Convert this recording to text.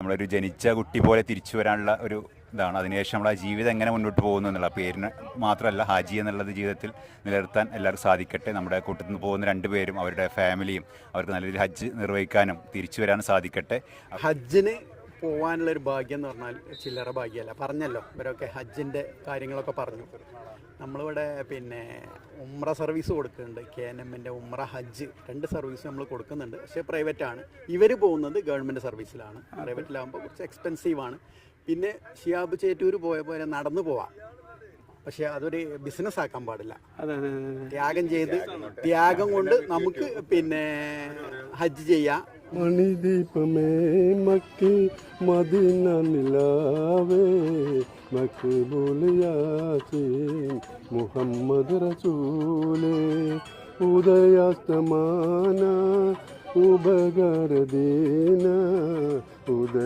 നമ്മളൊരു ജനിച്ച കുട്ടി പോലെ തിരിച്ചു വരാനുള്ള ഒരു ഇതാണ്. അതിനുശേഷം നമ്മൾ ആ ജീവിതം എങ്ങനെ മുന്നോട്ട് പോകുന്നു എന്നുള്ള പേരിന് മാത്രമല്ല, ഹാജി എന്നുള്ളത് ജീവിതത്തിൽ നിലനിർത്താൻ എല്ലാവർക്കും സാധിക്കട്ടെ. നമ്മുടെ കൂട്ടത്തിൽ നിന്ന് പോകുന്ന 2 പേരും അവരുടെ ഫാമിലിയും അവർക്ക് നല്ല രീതിയിൽ ഹജ്ജ് നിർവഹിക്കാനും തിരിച്ചു വരാനും സാധിക്കട്ടെ. ഹജ്ജിന് പോകാനുള്ളൊരു ഭാഗ്യം എന്ന് പറഞ്ഞാൽ ചില്ലറ ഭാഗ്യമല്ല. പറഞ്ഞല്ലോ, ഇവരൊക്കെ ഹജ്ജിൻ്റെ കാര്യങ്ങളൊക്കെ പറഞ്ഞു. നമ്മളിവിടെ ഉംറ സർവീസ് കൊടുക്കുന്നുണ്ട്. KNMൻ്റെ ഉംറ ഹജ്ജ് 2 സർവീസ് നമ്മൾ കൊടുക്കുന്നുണ്ട്. പക്ഷേ പ്രൈവറ്റാണ്. ഇവർ പോകുന്നത് ഗവൺമെൻറ് സർവീസിലാണ്. പ്രൈവറ്റിലാകുമ്പോൾ കുറച്ച് എക്സ്പെൻസീവാണ്. പിന്നെ ഷിയാബ് ചേറ്റൂർ പോയ പോലെ നടന്നു പോവാം, പക്ഷെ അതൊരു ബിസിനസ് ആക്കാൻ പാടില്ല. ത്യാഗം കൊണ്ട് നമുക്ക് ഹജ്ജ് ചെയ്യാം. മണിദീപമേ മക്കി മദീന നിലാവേ മഖബൂൽ യാസീൻ മുഹമ്മദ് റസൂലേ ഉദയാസ്തമാന ഉപകര ദീന ഉദയ